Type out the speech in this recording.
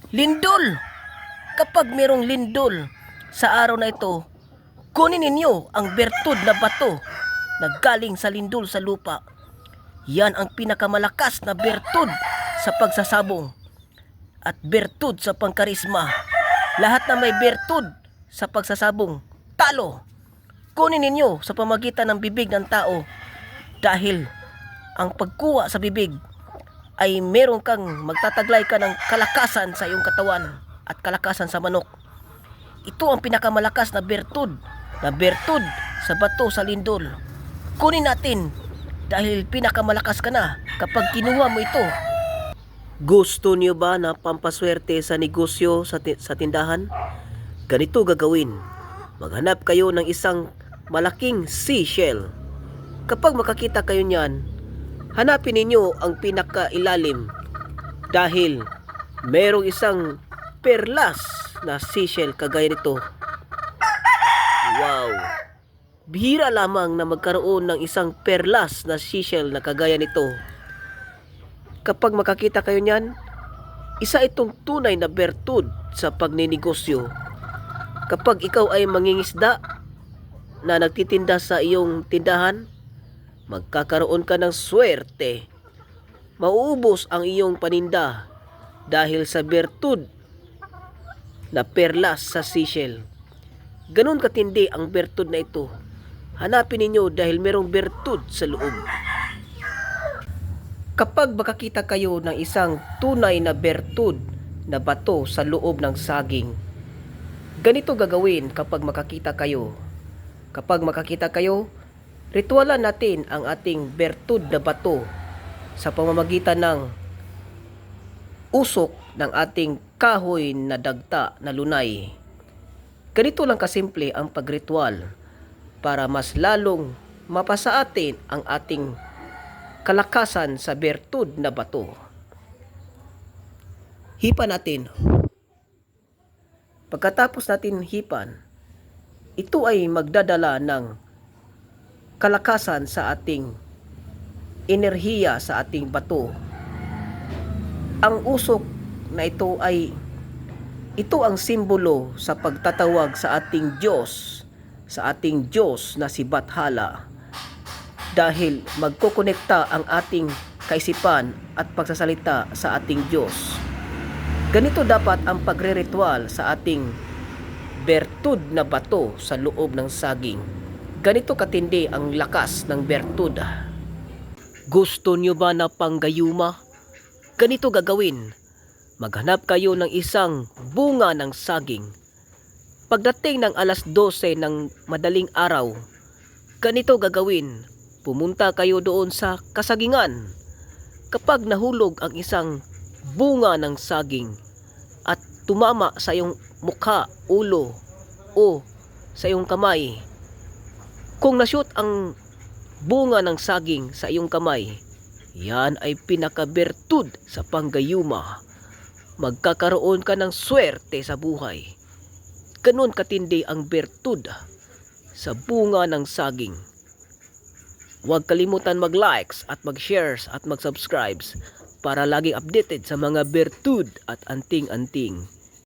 Lindol! Kapag merong lindol sa araw na ito, kunin ninyo ang bertud na bato na galing sa lindol sa lupa. Yan ang pinakamalakas na bertud sa pagsasabong at bertud sa pangkarisma. Lahat na may bertud sa pagsasabong, talo. Kunin ninyo sa pamagitan ng bibig ng tao dahil ang pagkuha sa bibig ay meron kang magtataglay ka ng kalakasan sa iyong katawan at kalakasan sa manok. Ito ang pinakamalakas na bertud sa bato sa lindol. Kunin natin dahil pinakamalakas ka na kapag kinuha mo ito. Gusto niyo ba na pampaswerte sa negosyo sa tindahan? Ganito gagawin. Maghanap kayo ng isang malaking seashell. Kapag makakita kayo niyan, hanapin ninyo ang pinakailalim dahil merong isang perlas na seashell kagaya nito. Wow! Bihira lamang na magkaroon ng isang perlas na seashell na kagaya nito. Kapag makakita kayo niyan, isa itong tunay na bertud sa pagninegosyo. Kapag ikaw ay mangingisda na nagtitinda sa iyong tindahan, magkakaroon ka ng swerte. Mauubos ang iyong paninda dahil sa bertud na perlas sa seashell. Ganon katindi ang bertud na ito. Hanapin ninyo dahil merong bertud sa loob. Kapag makakita kayo ng isang tunay na bertud na bato sa loob ng saging, ganito gagawin kapag makakita kayo. Kapag makakita kayo, ritualan natin ang ating bertud na bato sa pamamagitan ng usok ng ating kahoy na dagta na lunay. Ganito lang kasimple ang pagritual para mas lalong mapasa atin ang ating kalakasan sa bertud na bato. Hipan natin. Pagkatapos natin hipan, ito ay magdadala ng kalakasan sa ating enerhiya sa ating bato. Ang usok na ito ang simbolo sa pagtatawag sa ating Diyos na si Bathala. Dahil magkokonekta ang ating kaisipan at pagsasalita sa ating Diyos. Ganito dapat ang pagre-ritual sa ating bertud na bato sa loob ng saging. Ganito katindi ang lakas ng bertud. Gusto nyo ba na panggayuma? Ganito gagawin. Maghanap kayo ng isang bunga ng saging. Pagdating ng alas 12 ng madaling araw, ganito gagawin. Pumunta kayo doon sa kasagingan. Kapag nahulog ang isang bunga ng saging at tumama sa iyong mukha, ulo, o sa iyong kamay, kung nashoot ang bunga ng saging sa iyong kamay, yan ay pinakabertud sa panggayuma. Magkakaroon ka ng swerte sa buhay. Ganun katindi ang bertud sa bunga ng saging. Huwag kalimutan mag-likes at mag-shares at mag-subscribes para laging updated sa mga bertud at anting-anting.